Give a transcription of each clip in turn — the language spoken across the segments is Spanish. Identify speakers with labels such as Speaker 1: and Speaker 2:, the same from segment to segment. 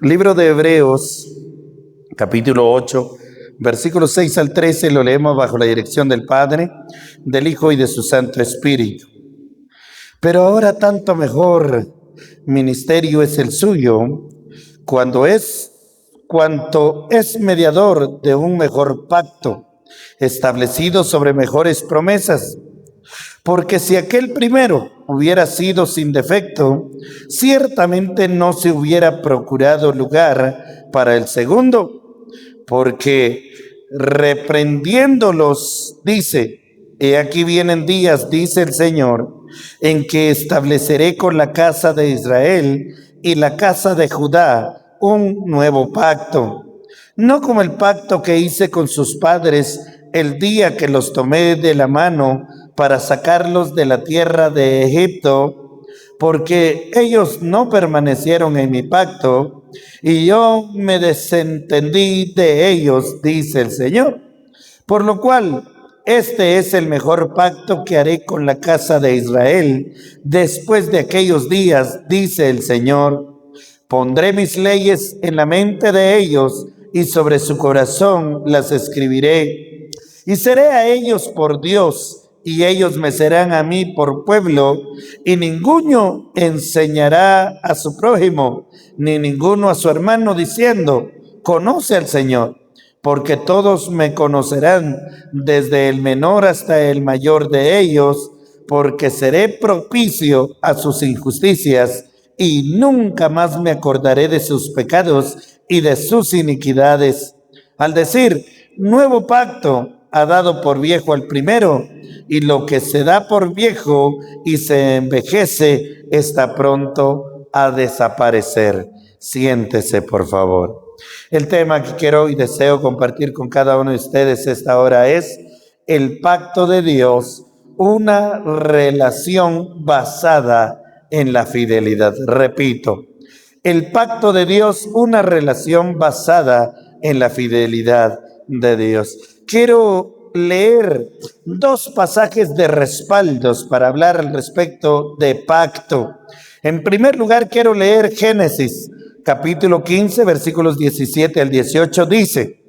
Speaker 1: Libro de Hebreos, capítulo 8, versículos 6 al 13, lo leemos bajo la dirección del Padre, del Hijo y de su Santo Espíritu. Pero ahora tanto mejor ministerio es el suyo, cuanto es mediador de un mejor pacto, establecido sobre mejores promesas. Porque si aquel primero hubiera sido sin defecto, ciertamente no se hubiera procurado lugar para el segundo, porque reprendiéndolos dice: he aquí vienen días, dice el Señor, en que estableceré con la casa de Israel y la casa de Judá un nuevo pacto, no como el pacto que hice con sus padres el día que los tomé de la mano para sacarlos de la tierra de Egipto, porque ellos no permanecieron en mi pacto y yo me desentendí de ellos, dice el Señor. Por lo cual, este es el mejor pacto que haré con la casa de Israel después de aquellos días, dice el Señor. Pondré mis leyes en la mente de ellos y sobre su corazón las escribiré. Y seré a ellos por Dios, y ellos me serán a mí por pueblo, y ninguno enseñará a su prójimo, ni ninguno a su hermano, diciendo: conoce al Señor, porque todos me conocerán, desde el menor hasta el mayor de ellos, porque seré propicio a sus injusticias, y nunca más me acordaré de sus pecados y de sus iniquidades. Al decir nuevo pacto, ha dado por viejo al primero, y lo que se da por viejo y se envejece está pronto a desaparecer. Siéntese, por favor. El tema que quiero y deseo compartir con cada uno de ustedes esta hora es el pacto de Dios, una relación basada en la fidelidad. Repito, el pacto de Dios, una relación basada en la fidelidad de Dios. Quiero leer dos pasajes de respaldos para hablar al respecto de pacto. En primer lugar, quiero leer Génesis, capítulo 15, versículos 17 al 18, dice: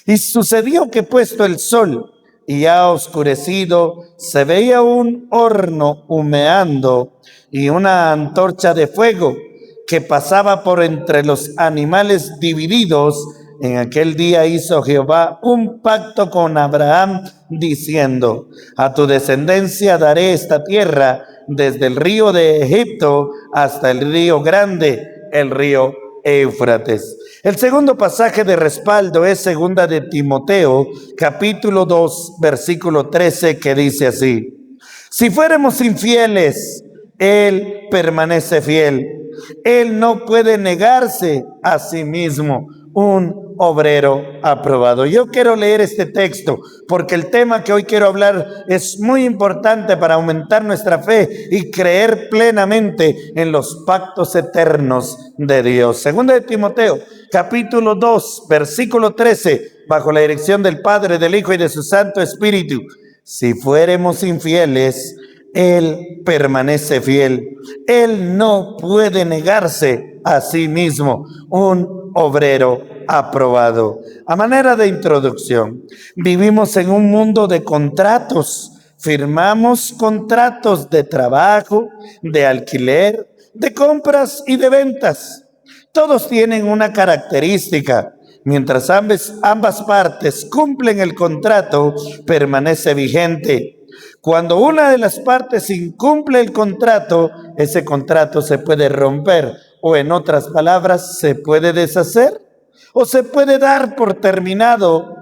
Speaker 1: y sucedió que puesto el sol y ya oscurecido, se veía un horno humeando y una antorcha de fuego que pasaba por entre los animales divididos. En aquel día hizo Jehová un pacto con Abraham, diciendo: a tu descendencia daré esta tierra, desde el río de Egipto hasta el río grande, el río Éufrates. El segundo pasaje de respaldo es segunda de Timoteo, capítulo 2, versículo 13, que dice así: si fuéramos infieles, Él permanece fiel. Él no puede negarse a sí mismo, un obrero aprobado. Yo quiero leer este texto porque el tema que hoy quiero hablar es muy importante para aumentar nuestra fe y creer plenamente en los pactos eternos de Dios. Segunda de Timoteo, capítulo 2, versículo 13, bajo la dirección del Padre, del Hijo y de su Santo Espíritu: si fuéramos infieles, Él permanece fiel. Él no puede negarse a sí mismo, un obrero aprobado. A manera de introducción, vivimos en un mundo de contratos. Firmamos contratos de trabajo, de alquiler, de compras y de ventas. Todos tienen una característica: mientras ambas partes cumplen el contrato, permanece vigente. Cuando una de las partes incumple el contrato, ese contrato se puede romper, o en otras palabras, se puede deshacer o se puede dar por terminado,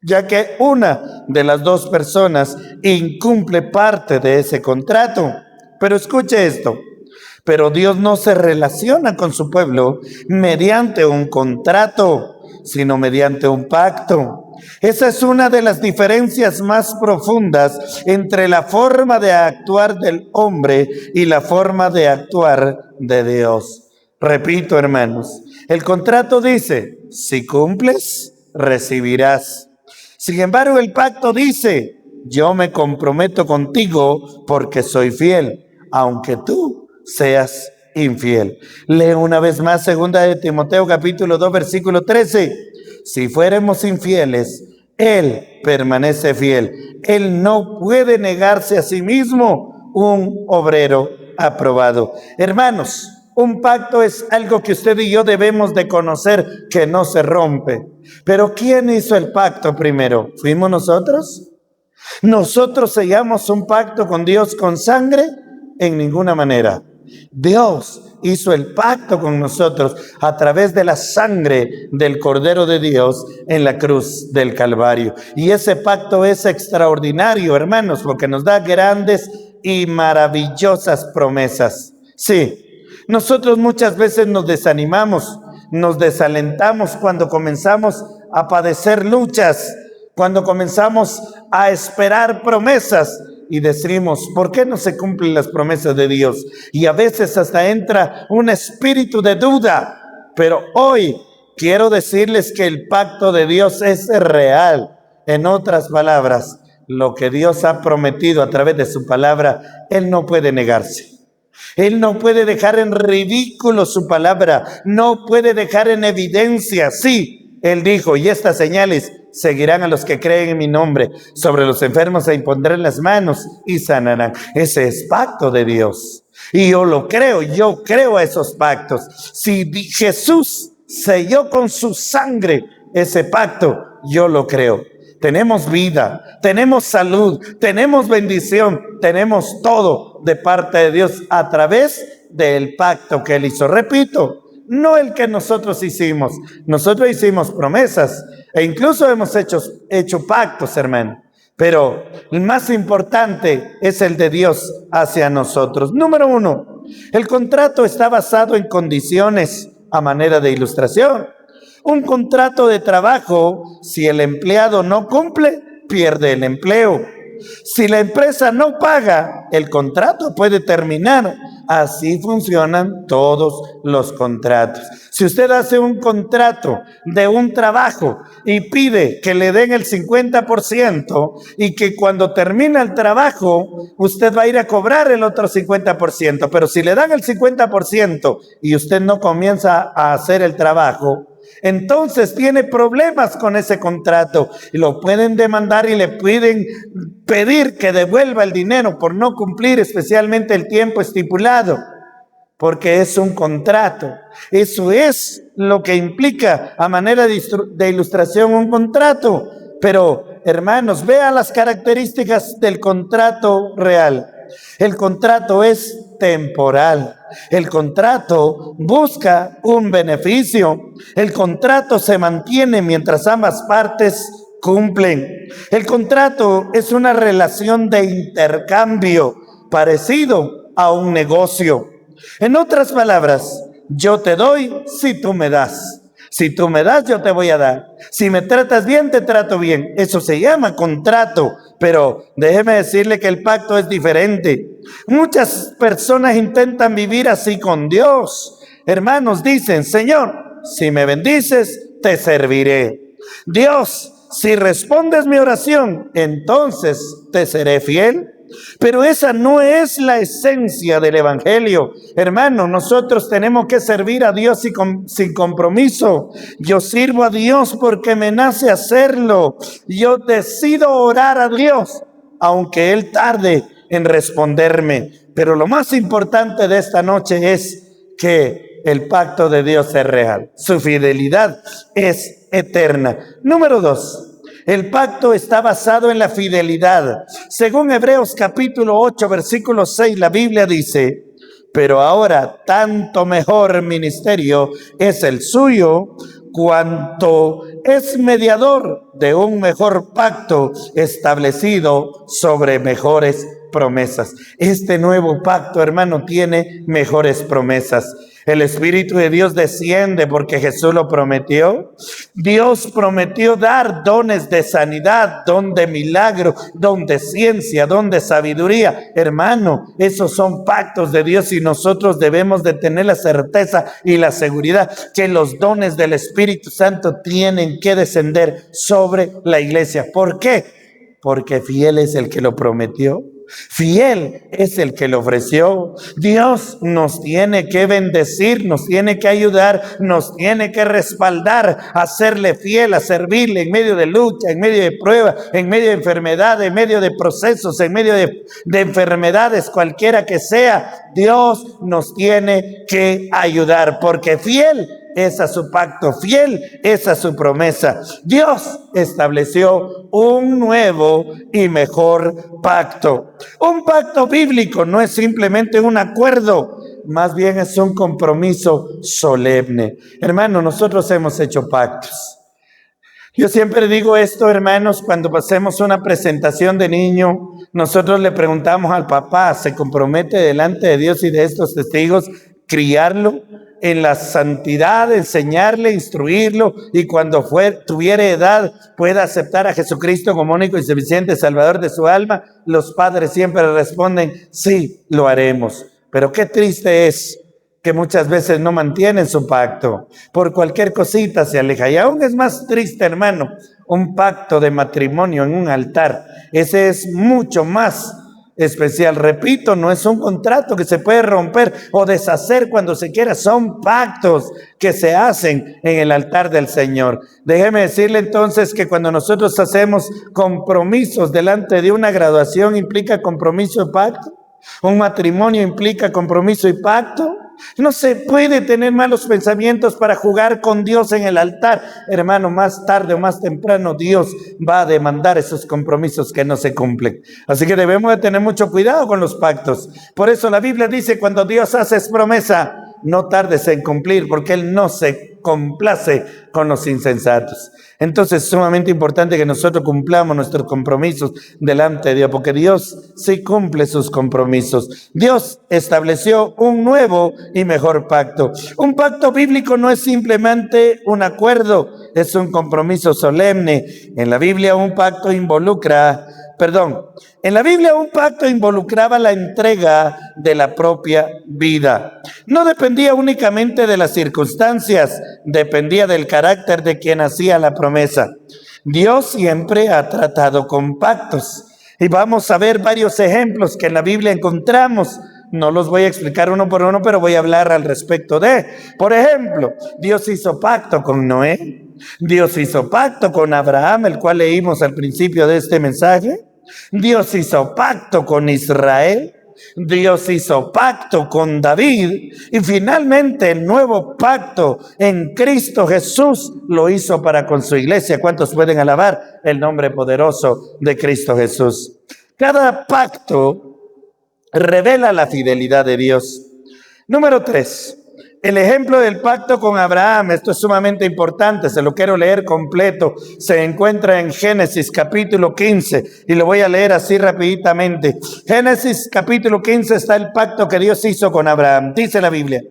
Speaker 1: ya que una de las dos personas incumple parte de ese contrato. Pero escuche esto: pero Dios no se relaciona con su pueblo mediante un contrato, sino mediante un pacto. Esa es una de las diferencias más profundas entre la forma de actuar del hombre y la forma de actuar de Dios. Repito, hermanos, el contrato dice: si cumples, recibirás. Sin embargo, el pacto dice: yo me comprometo contigo porque soy fiel, aunque tú seas infiel. Lee una vez más 2 capítulo 2, versículo 13. Si fuéramos infieles, Él permanece fiel. Él no puede negarse a sí mismo, un obrero aprobado. Hermanos, un pacto es algo que usted y yo debemos de conocer, que no se rompe. Pero ¿quién hizo el pacto primero? ¿Fuimos nosotros? ¿Nosotros sellamos un pacto con Dios con sangre? En ninguna manera. Dios hizo el pacto con nosotros a través de la sangre del Cordero de Dios en la cruz del Calvario. Y ese pacto es extraordinario, hermanos, porque nos da grandes y maravillosas promesas. Sí, nosotros muchas veces nos desanimamos, nos desalentamos cuando comenzamos a padecer luchas, cuando comenzamos a esperar promesas y decimos, ¿por qué no se cumplen las promesas de Dios? Y a veces hasta entra un espíritu de duda. Pero hoy quiero decirles que el pacto de Dios es real. En otras palabras, lo que Dios ha prometido a través de su palabra, Él no puede negarse. Él no puede dejar en ridículo su palabra, no puede dejar en evidencia. Sí, Él dijo, y estas señales seguirán a los que creen en mi nombre. Sobre los enfermos se impondrán las manos y sanarán. Ese es pacto de Dios. Y yo creo a esos pactos. Si Jesús selló con su sangre ese pacto, yo lo creo. Tenemos vida, tenemos salud, tenemos bendición, tenemos todo de parte de Dios a través del pacto que Él hizo. Repito, no el que nosotros hicimos. Nosotros hicimos promesas e incluso hemos hecho pactos, hermano. Pero el más importante es el de Dios hacia nosotros. Número 1, el contrato está basado en condiciones a manera de ilustración. Un contrato de trabajo, si el empleado no cumple, pierde el empleo. Si la empresa no paga, el contrato puede terminar. Así funcionan todos los contratos. Si usted hace un contrato de un trabajo y pide que le den el 50% y que cuando termina el trabajo usted va a ir a cobrar el otro 50%, pero si le dan el 50% y usted no comienza a hacer el trabajo, entonces tiene problemas con ese contrato y lo pueden demandar y le pueden pedir que devuelva el dinero por no cumplir especialmente el tiempo estipulado, porque es un contrato. Eso es lo que implica a manera de ilustración un contrato. Pero hermanos, vean las características del contrato real. El contrato es temporal. El contrato busca un beneficio. El contrato se mantiene mientras ambas partes cumplen. El contrato es una relación de intercambio parecido a un negocio. En otras palabras, yo te doy si tú me das. Si tú me das, yo te voy a dar. Si me tratas bien, te trato bien. Eso se llama contrato. Pero déjeme decirle que el pacto es diferente. Muchas personas intentan vivir así con Dios. Hermanos, dicen, Señor, si me bendices, te serviré. Dios, si respondes mi oración, entonces te seré fiel. Pero esa no es la esencia del evangelio. Hermano, nosotros tenemos que servir a Dios sin compromiso. Yo sirvo a Dios porque me nace hacerlo. Yo decido orar a Dios, aunque Él tarde en responderme. Pero lo más importante de esta noche es que el pacto de Dios es real. Su fidelidad es eterna. Número 2. El pacto está basado en la fidelidad. Según Hebreos capítulo 8, versículo 6, la Biblia dice, pero ahora tanto mejor ministerio es el suyo, cuanto es mediador de un mejor pacto establecido sobre mejores promesas. Este nuevo pacto, hermano, tiene mejores promesas. El Espíritu de Dios desciende porque Jesús lo prometió. Dios prometió dar dones de sanidad, don de milagro, don de ciencia, don de sabiduría. Hermano, esos son pactos de Dios y nosotros debemos de tener la certeza y la seguridad que los dones del Espíritu Santo tienen que descender sobre la iglesia. ¿Por qué? Porque fiel es el que lo prometió. Fiel es el que lo ofreció. Dios nos tiene que bendecir, nos tiene que ayudar, nos tiene que respaldar a serle fiel, a servirle en medio de lucha, en medio de prueba, en medio de enfermedad, en medio de procesos, en medio de enfermedades, cualquiera que sea. Dios nos tiene que ayudar, porque fiel es a su pacto, fiel es a su promesa. Dios estableció un nuevo y mejor pacto. Un pacto bíblico no es simplemente un acuerdo, más bien es un compromiso solemne. Hermano, nosotros hemos hecho pactos. Yo siempre digo esto, hermanos, cuando hacemos una presentación de niño, nosotros le preguntamos al papá, ¿se compromete delante de Dios y de estos testigos criarlo en la santidad, enseñarle, instruirlo, y cuando tuviera edad pueda aceptar a Jesucristo como único y suficiente Salvador de su alma? Los padres siempre responden, sí, lo haremos. Pero qué triste es que muchas veces no mantienen su pacto. Por cualquier cosita se aleja. Y aún es más triste, hermano, un pacto de matrimonio en un altar. Ese es mucho más especial. Repito, no es un contrato que se puede romper o deshacer cuando se quiera. Son pactos que se hacen en el altar del Señor. Déjeme decirle entonces que cuando nosotros hacemos compromisos delante de una graduación, implica compromiso y pacto. Un matrimonio implica compromiso y pacto. No se puede tener malos pensamientos para jugar con Dios en el altar. Hermano, más tarde o más temprano Dios va a demandar esos compromisos que no se cumplen. Así que debemos de tener mucho cuidado con los pactos. Por eso la Biblia dice, cuando Dios hace promesa, no tardes en cumplir, porque Él no se complace con los insensatos. Entonces es sumamente importante que nosotros cumplamos nuestros compromisos delante de Dios, porque Dios sí cumple sus compromisos. Dios estableció un nuevo y mejor pacto. Un pacto bíblico no es simplemente un acuerdo, es un compromiso solemne. En la Biblia un pacto involucraba la entrega de la propia vida. No dependía únicamente de las circunstancias, dependía del carácter de quien hacía la promesa. Dios siempre ha tratado con pactos. Y vamos a ver varios ejemplos que en la Biblia encontramos. No los voy a explicar uno por uno, pero voy a hablar al respecto de. Por ejemplo, Dios hizo pacto con Noé. Dios hizo pacto con Abraham, el cual leímos al principio de este mensaje. Dios hizo pacto con Israel. Dios hizo pacto con David. Y finalmente el nuevo pacto en Cristo Jesús lo hizo para con su iglesia. ¿Cuántos pueden alabar el nombre poderoso de Cristo Jesús? Cada pacto revela la fidelidad de Dios. Número 3. El ejemplo del pacto con Abraham, esto es sumamente importante, se lo quiero leer completo, se encuentra en Génesis capítulo 15 y lo voy a leer así rapiditamente. Génesis capítulo 15 está el pacto que Dios hizo con Abraham. Dice la Biblia: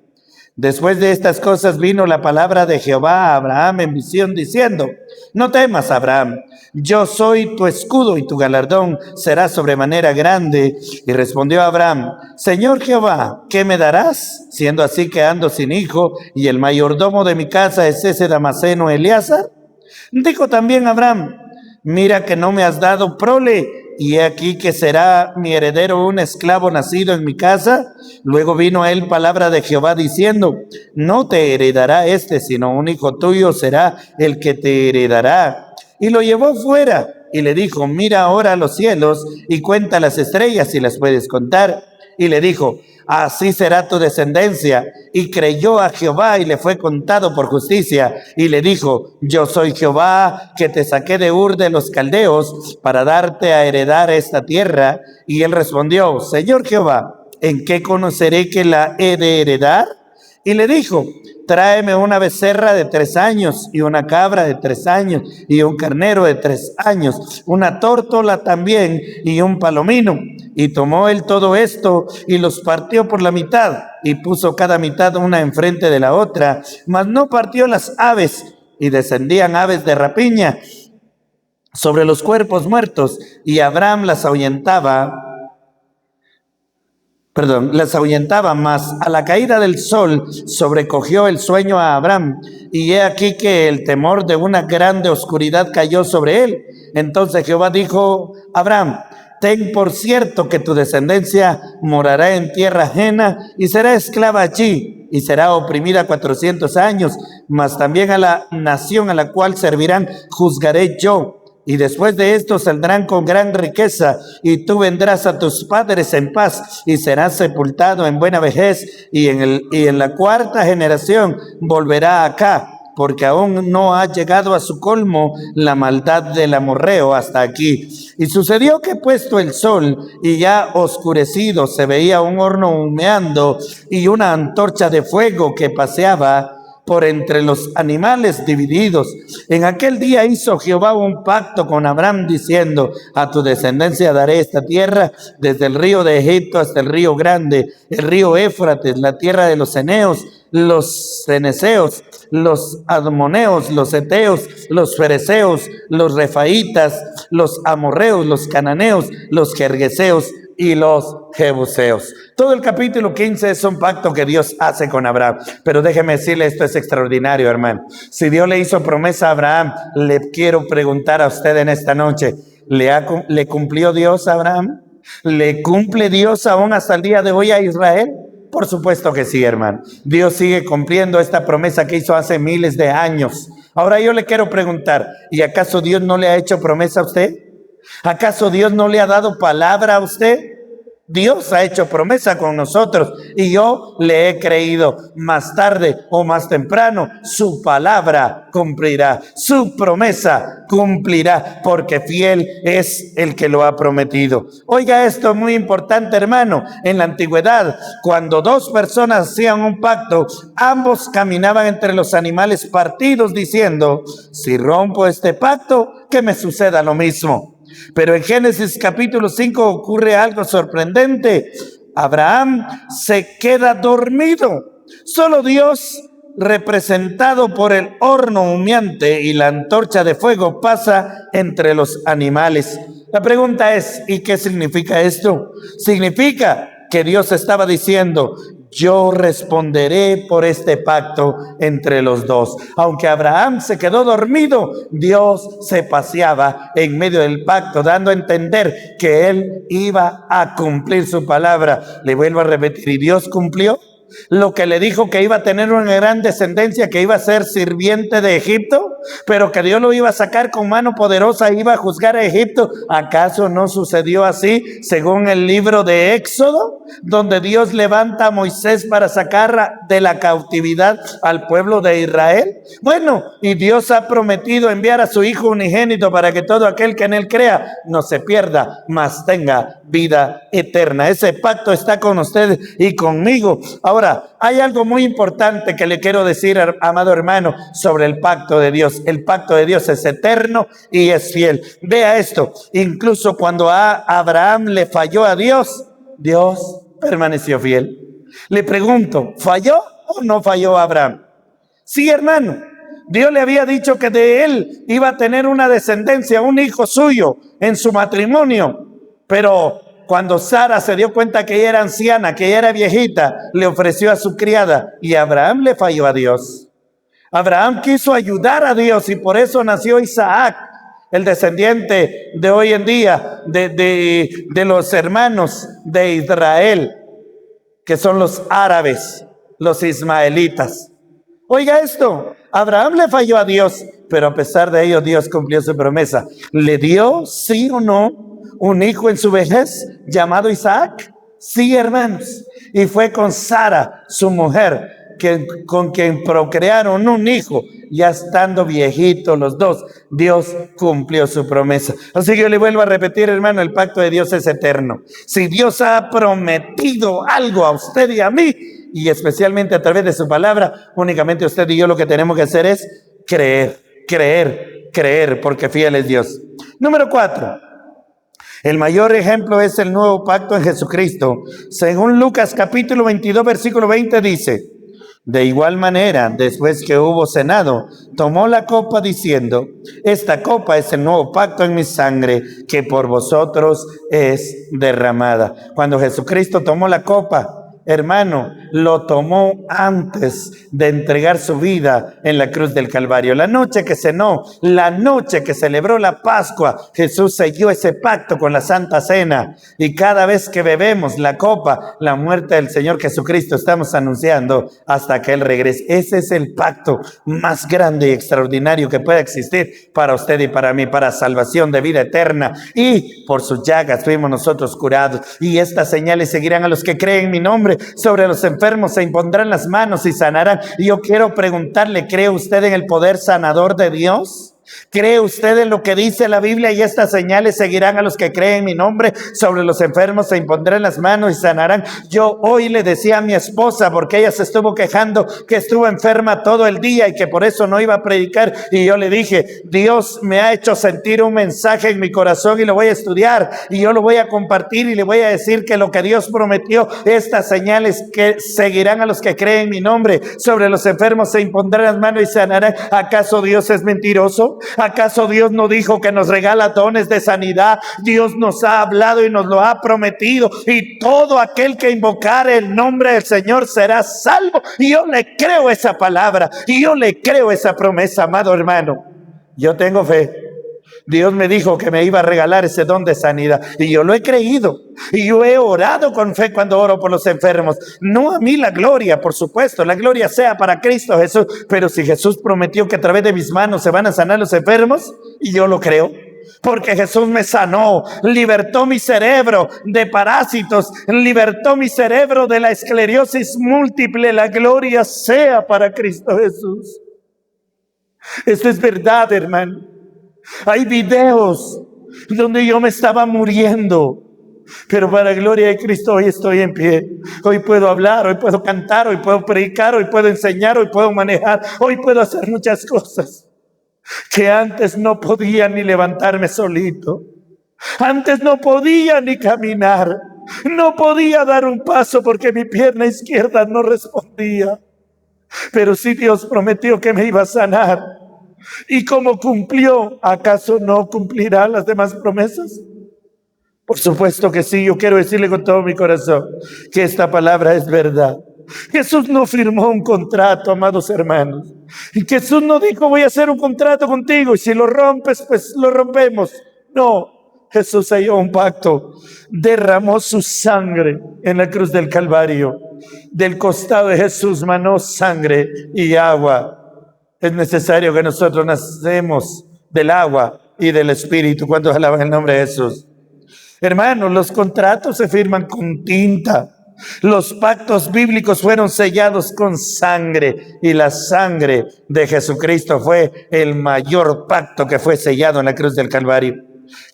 Speaker 1: después de estas cosas vino la palabra de Jehová a Abraham en visión diciendo: no temas, Abraham, yo soy tu escudo y tu galardón será sobremanera grande. Y respondió Abraham: Señor Jehová, ¿qué me darás? Siendo así que ando sin hijo y el mayordomo de mi casa es ese Damaseno Eleazar. Dijo también Abraham: mira que no me has dado prole, y he aquí que será mi heredero un esclavo nacido en mi casa. Luego vino a él palabra de Jehová diciendo: no te heredará sino un hijo tuyo será el que te heredará. Y lo llevó fuera y le dijo: mira ahora los cielos y cuenta las estrellas si las puedes contar. Y le dijo: así será tu descendencia. Y creyó a Jehová y le fue contado por justicia. Y le dijo: yo soy Jehová que te saqué de Ur de los Caldeos para darte a heredar esta tierra. Y él respondió: Señor Jehová, ¿en qué conoceré que la he de heredar? Y le dijo: tráeme una becerra de 3 años y una cabra de 3 años y un carnero de 3 años, una tórtola también y un palomino. Y tomó él todo esto y los partió por la mitad y puso cada mitad una enfrente de la otra, mas no partió las aves, y descendían aves de rapiña sobre los cuerpos muertos, y Abraham las ahuyentaba, mas a la caída del sol sobrecogió el sueño a Abraham, y he aquí que el temor de una grande oscuridad cayó sobre él. Entonces Jehová dijo: Abraham, ten por cierto que tu descendencia morará en tierra ajena y será esclava allí y será oprimida 400 años, mas también a la nación a la cual servirán juzgaré yo. Y después de esto saldrán con gran riqueza, y tú vendrás a tus padres en paz, y serás sepultado en buena vejez, y en la cuarta generación volverá acá, porque aún no ha llegado a su colmo la maldad del amorreo hasta aquí. Y sucedió que puesto el sol y ya oscurecido se veía un horno humeando y una antorcha de fuego que paseaba por entre los animales divididos. En aquel día hizo Jehová un pacto con Abraham diciendo: a tu descendencia daré esta tierra, desde el río de Egipto hasta el río grande, el río Éufrates, la tierra de los ceneos, los ceneseos, los admoneos, los heteos, los fereceos, los refaitas, los amorreos, los cananeos, los gergeseos y los jebuseos. Todo el capítulo 15 es un pacto que Dios hace con Abraham. Pero déjeme decirle, esto es extraordinario, hermano. Si Dios le hizo promesa a Abraham, le quiero preguntar a usted en esta noche, ¿le cumplió Dios a Abraham? ¿Le cumple Dios aún hasta el día de hoy a Israel? Por supuesto que sí, hermano. Dios sigue cumpliendo esta promesa que hizo hace miles de años. Ahora yo le quiero preguntar, ¿y acaso Dios no le ha hecho promesa a usted? ¿Acaso Dios no le ha dado palabra a usted? Dios ha hecho promesa con nosotros y yo le he creído. Más tarde o más temprano su palabra cumplirá, su promesa cumplirá, porque fiel es el que lo ha prometido. Oiga esto, muy importante, hermano. En la antigüedad, cuando dos personas hacían un pacto, ambos caminaban entre los animales partidos diciendo: si rompo este pacto, que me suceda lo mismo. Pero en Génesis capítulo 5 ocurre algo sorprendente. Abraham se queda dormido. Solo Dios, representado por el horno humeante y la antorcha de fuego, pasa entre los animales. La pregunta es, ¿y qué significa esto? Significa que Dios estaba diciendo: yo responderé por este pacto entre los dos. Aunque Abraham se quedó dormido, Dios se paseaba en medio del pacto, dando a entender que él iba a cumplir su palabra. Le vuelvo a repetir, ¿y Dios cumplió lo que le dijo? Que iba a tener una gran descendencia, que iba a ser sirviente de Egipto, pero que Dios lo iba a sacar con mano poderosa, iba a juzgar a Egipto. ¿Acaso no sucedió así según el libro de Éxodo, donde Dios levanta a Moisés para sacar de la cautividad al pueblo de Israel? Bueno, y Dios ha prometido enviar a su Hijo unigénito para que todo aquel que en él crea no se pierda, mas tenga vida eterna. Ese pacto está con ustedes y conmigo. Ahora, hay algo muy importante que le quiero decir, amado hermano, sobre el pacto de Dios. El pacto de Dios es eterno y es fiel. Vea esto, incluso cuando a Abraham le falló a Dios, Dios permaneció fiel. Le pregunto, ¿falló o no falló Abraham? Sí, hermano. Dios le había dicho que de él iba a tener una descendencia, un hijo suyo en su matrimonio, pero cuando Sara se dio cuenta que ella era anciana, que ella era viejita, le ofreció a su criada y Abraham le falló a Dios. Abraham quiso ayudar a Dios y por eso nació Isaac, el descendiente de hoy en día de los hermanos de Israel, que son los árabes, los ismaelitas. Oiga esto, Abraham le falló a Dios, pero a pesar de ello Dios cumplió su promesa. ¿Le dio, sí o no, un hijo en su vejez llamado Isaac? Sí, hermanos. Y fue con Sara, su mujer, con quien procrearon un hijo, ya estando viejitos los dos. Dios cumplió su promesa. Así que yo le vuelvo a repetir, hermano, el pacto de Dios es eterno. Si Dios ha prometido algo a usted y a mí, y especialmente a través de su palabra, únicamente usted y yo lo que tenemos que hacer es creer, porque fiel es Dios. Número 4. El mayor ejemplo es el nuevo pacto en Jesucristo. Según Lucas capítulo 22, versículo 20 dice: de igual manera, después que hubo cenado, tomó la copa diciendo: esta copa es el nuevo pacto en mi sangre, que por vosotros es derramada. Cuando Jesucristo tomó la copa, hermano, lo tomó antes de entregar su vida en la cruz del Calvario. La noche que cenó, la noche que celebró la Pascua, Jesús selló ese pacto con la Santa Cena. Y cada vez que bebemos la copa, la muerte del Señor Jesucristo, estamos anunciando hasta que Él regrese. Ese es el pacto más grande y extraordinario que puede existir para usted y para mí, para salvación de vida eterna. Y por sus llagas fuimos nosotros curados. Y estas señales seguirán a los que creen en mi nombre. Sobre los enfermos se impondrán las manos y sanarán. Y yo quiero preguntarle, ¿cree usted en el poder sanador de Dios? ¿Cree usted en lo que dice la Biblia? Y estas señales seguirán a los que creen en mi nombre. Sobre los enfermos se impondrán las manos y sanarán. Yo hoy le decía a mi esposa, porque ella se estuvo quejando que estuvo enferma todo el día y que por eso no iba a predicar. Y yo le dije, Dios me ha hecho sentir un mensaje en mi corazón y lo voy a estudiar. Y yo lo voy a compartir y le voy a decir que lo que Dios prometió, estas señales que seguirán a los que creen en mi nombre. Sobre los enfermos se impondrán las manos y sanarán. ¿Acaso Dios es mentiroso? ¿Acaso Dios no dijo que nos regala dones de sanidad? Dios nos ha hablado y nos lo ha prometido, y todo aquel que invocare el nombre del Señor será salvo. Y yo le creo esa palabra, y yo le creo esa promesa, amado hermano. Yo tengo fe. Dios me dijo que me iba a regalar ese don de sanidad, y yo lo he creído, y yo he orado con fe cuando oro por los enfermos. No a mí la gloria, por supuesto, la gloria sea para Cristo Jesús, pero si Jesús prometió que a través de mis manos se van a sanar los enfermos, y yo lo creo, porque Jesús me sanó, libertó mi cerebro de parásitos, libertó mi cerebro de la esclerosis múltiple. La gloria sea para Cristo Jesús. Esto es verdad, hermano. Hay videos donde yo me estaba muriendo, pero para la gloria de Cristo hoy estoy en pie. Hoy puedo hablar, hoy puedo cantar, hoy puedo predicar, hoy puedo enseñar, hoy puedo manejar, hoy puedo hacer muchas cosas que antes no podía ni levantarme solito. Antes no podía ni caminar, no podía dar un paso porque mi pierna izquierda no respondía. Pero sí, Dios prometió que me iba a sanar. ¿Y cómo cumplió? ¿Acaso no cumplirá las demás promesas? Por supuesto que sí. Yo quiero decirle con todo mi corazón que esta palabra es verdad. Jesús no firmó un contrato, amados hermanos. Y Jesús no dijo, voy a hacer un contrato contigo y si lo rompes, pues lo rompemos. No, Jesús selló un pacto. Derramó su sangre en la cruz del Calvario. Del costado de Jesús manó sangre y agua. Es necesario que nosotros nacemos del agua y del Espíritu. ¿Cuántos alaban el nombre de Jesús? Hermanos, los contratos se firman con tinta. Los pactos bíblicos fueron sellados con sangre, y la sangre de Jesucristo fue el mayor pacto que fue sellado en la cruz del Calvario.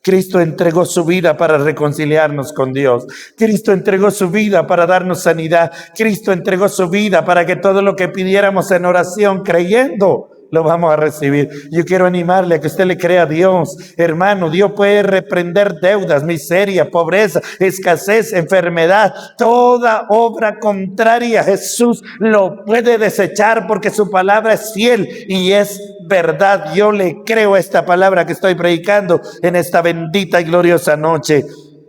Speaker 1: Cristo entregó su vida para reconciliarnos con Dios. Cristo entregó su vida para darnos sanidad. Cristo entregó su vida para que todo lo que pidiéramos en oración, creyendo, lo vamos a recibir. Yo quiero animarle a que usted le crea a Dios. Hermano, Dios puede reprender deudas, miseria, pobreza, escasez, enfermedad. Toda obra contraria a Jesús lo puede desechar, porque su palabra es fiel y es verdad. Yo le creo a esta palabra que estoy predicando en esta bendita y gloriosa noche.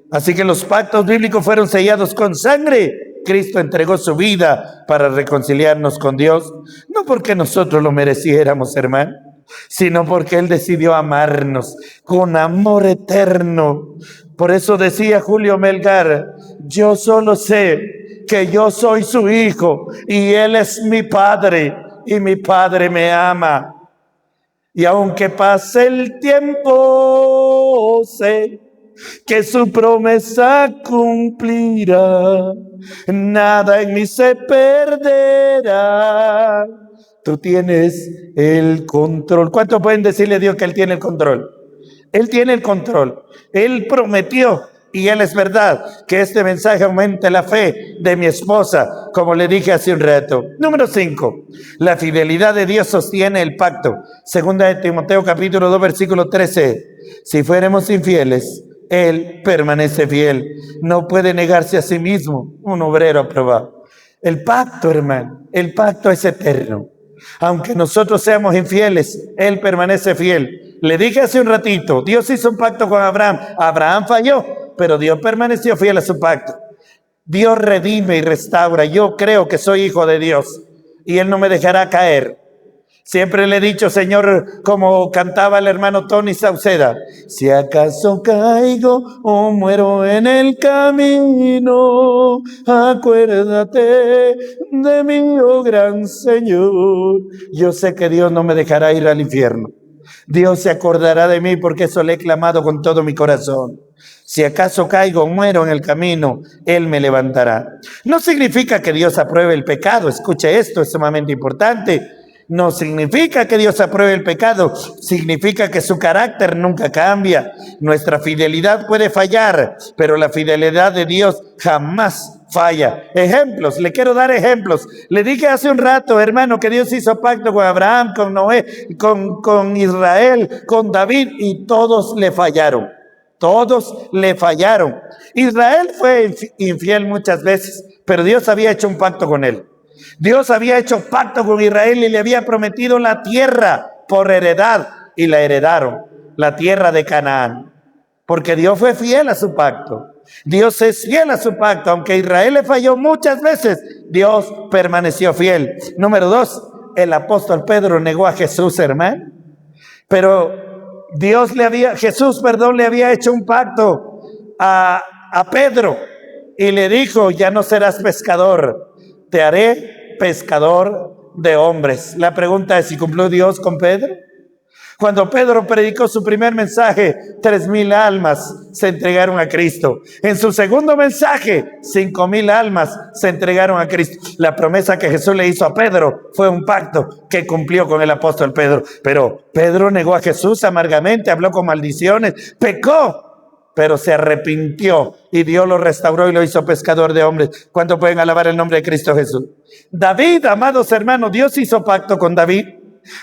Speaker 1: Así que los pactos bíblicos fueron sellados con sangre. Cristo entregó su vida para reconciliarnos con Dios, no porque nosotros lo mereciéramos, hermano, sino porque Él decidió amarnos con amor eterno. Por eso decía Julio Melgar, yo solo sé que yo soy su hijo y Él es mi padre y mi padre me ama. Y aunque pase el tiempo, sé que su promesa cumplirá. Nada en mí se perderá. Tú tienes el control. ¿Cuántos pueden decirle a Dios que Él tiene el control? Él tiene el control. Él prometió, y Él es verdad, que este mensaje aumente la fe de mi esposa, como le dije hace un rato. Número 5. La fidelidad de Dios sostiene el pacto. Segunda de Timoteo capítulo 2 versículo 13. Si fuéramos infieles, Él permanece fiel. No puede negarse a sí mismo, un obrero aprobado. El pacto, hermano, el pacto es eterno. Aunque nosotros seamos infieles, Él permanece fiel. Le dije hace un ratito, Dios hizo un pacto con Abraham. Abraham falló, pero Dios permaneció fiel a su pacto. Dios redime y restaura. Yo creo que soy hijo de Dios y Él no me dejará caer. Siempre le he dicho, Señor, como cantaba el hermano Tony Sauceda, si acaso caigo o muero en el camino, acuérdate de mí, oh gran Señor. Yo sé que Dios no me dejará ir al infierno. Dios se acordará de mí porque eso le he clamado con todo mi corazón. Si acaso caigo o muero en el camino, Él me levantará. No significa que Dios apruebe el pecado. Escuche esto, es sumamente importante. No significa que Dios apruebe el pecado, significa que su carácter nunca cambia. Nuestra fidelidad puede fallar, pero la fidelidad de Dios jamás falla. Ejemplos, le quiero dar ejemplos. Le dije hace un rato, hermano, que Dios hizo pacto con Abraham, con Noé, con Israel, con David, y todos le fallaron. Todos le fallaron. Israel fue infiel muchas veces, pero Dios había hecho un pacto con él. Dios había hecho pacto con Israel y le había prometido la tierra por heredad, y la heredaron, la tierra de Canaán, porque Dios fue fiel a su pacto. Dios es fiel a su pacto, aunque Israel le falló muchas veces, Dios permaneció fiel. Número 2, el apóstol Pedro negó a Jesús, hermano, pero Jesús le había hecho un pacto a Pedro y le dijo, ya no serás pescador, te haré pescador de hombres. La pregunta es, ¿si cumplió Dios con Pedro? Cuando Pedro predicó su primer mensaje, 3,000 almas se entregaron a Cristo. En su segundo mensaje, 5,000 almas se entregaron a Cristo. La promesa que Jesús le hizo a Pedro fue un pacto que cumplió con el apóstol Pedro. Pero Pedro negó a Jesús amargamente, habló con maldiciones, pecó, pero se arrepintió y Dios lo restauró y lo hizo pescador de hombres. ¿Cuánto pueden alabar el nombre de Cristo Jesús? David, amados hermanos, Dios hizo pacto con David.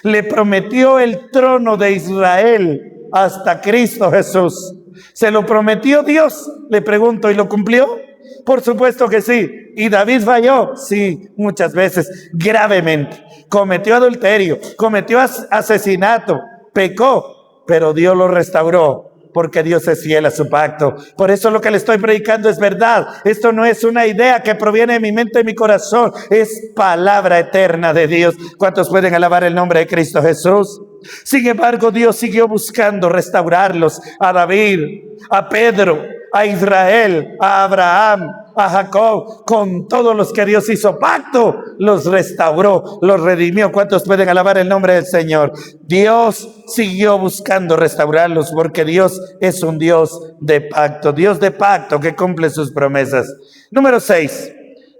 Speaker 1: Le prometió el trono de Israel hasta Cristo Jesús. ¿Se lo prometió Dios? Le pregunto, ¿y lo cumplió? Por supuesto que sí. ¿Y David falló? Sí, muchas veces, gravemente. Cometió adulterio, cometió asesinato, pecó, pero Dios lo restauró, porque Dios es fiel a su pacto. Por eso lo que le estoy predicando es verdad. Esto no es una idea que proviene de mi mente y mi corazón. Es palabra eterna de Dios. ¿Cuántos pueden alabar el nombre de Cristo Jesús? Sin embargo, Dios siguió buscando restaurarlos. A David, a Pedro, a Israel, a Abraham, a Jacob, con todos los que Dios hizo pacto, los restauró, los redimió. ¿Cuántos pueden alabar el nombre del Señor? Dios siguió buscando restaurarlos, porque Dios es un Dios de pacto que cumple sus promesas. Número 6,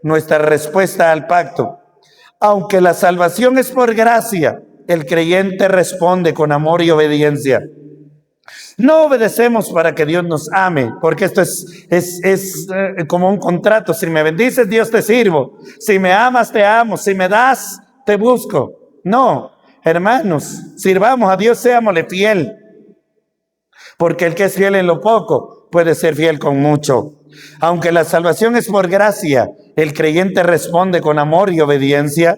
Speaker 1: nuestra respuesta al pacto. Aunque la salvación es por gracia, el creyente responde con amor y obediencia. No obedecemos para que Dios nos ame, porque esto es como un contrato. Si me bendices, Dios te sirvo. Si me amas, te amo. Si me das, te busco. No, hermanos, sirvamos a Dios, seámosle fiel. Porque el que es fiel en lo poco, puede ser fiel con mucho. Aunque la salvación es por gracia, el creyente responde con amor y obediencia.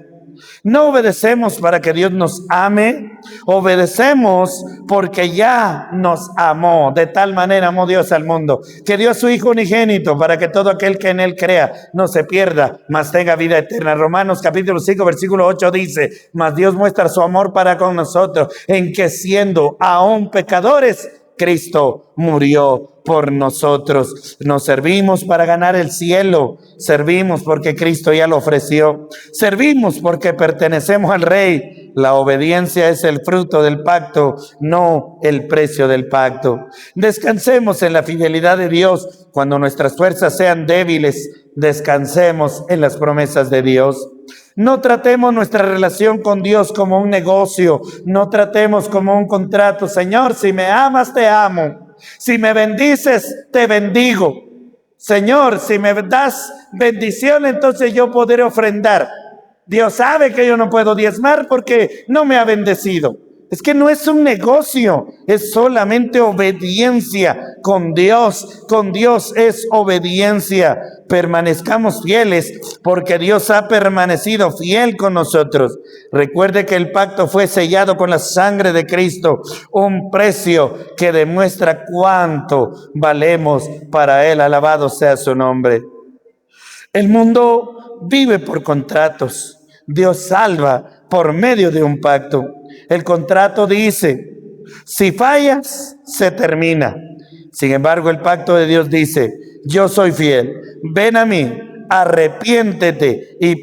Speaker 1: No obedecemos para que Dios nos ame, obedecemos porque ya nos amó. De tal manera amó Dios al mundo, que dio a su Hijo unigénito, para que todo aquel que en él crea no se pierda, mas tenga vida eterna. Romanos capítulo 5, versículo 8 dice, mas Dios muestra su amor para con nosotros, en que siendo aún pecadores, Cristo murió por nosotros. Nos servimos para ganar el cielo. Servimos porque Cristo ya lo ofreció. Servimos porque pertenecemos al Rey. La obediencia es el fruto del pacto, no el precio del pacto. Descansemos en la fidelidad de Dios. Cuando nuestras fuerzas sean débiles, descansemos en las promesas de Dios. No tratemos nuestra relación con Dios como un negocio. No tratemos como un contrato. Señor, si me amas, te amo. Si me bendices, te bendigo. Señor, si me das bendición, entonces yo podré ofrendar. Dios sabe que yo no puedo diezmar porque no me ha bendecido. Es que no es un negocio, es solamente obediencia con Dios. Con Dios es obediencia. Permanezcamos fieles porque Dios ha permanecido fiel con nosotros. Recuerde que el pacto fue sellado con la sangre de Cristo, un precio que demuestra cuánto valemos para Él. Alabado sea su nombre. El mundo vive por contratos. Dios salva por medio de un pacto. El contrato dice, si fallas, se termina. Sin embargo, el pacto de Dios dice, yo soy fiel, ven a mí, arrepiéntete y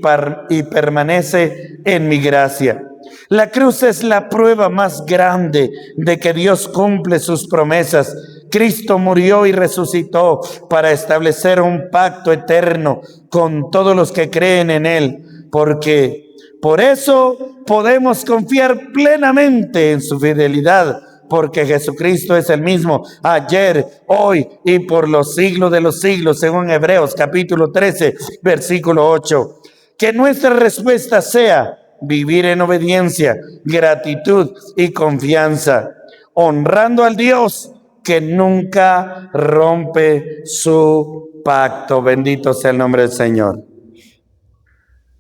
Speaker 1: permanece en mi gracia. La cruz es la prueba más grande de que Dios cumple sus promesas. Cristo murió y resucitó para establecer un pacto eterno con todos los que creen en Él, porque por eso podemos confiar plenamente en su fidelidad, porque Jesucristo es el mismo ayer, hoy y por los siglos de los siglos, según Hebreos capítulo 13, versículo 8. Que nuestra respuesta sea vivir en obediencia, gratitud y confianza, honrando al Dios que nunca rompe su pacto. Bendito sea el nombre del Señor.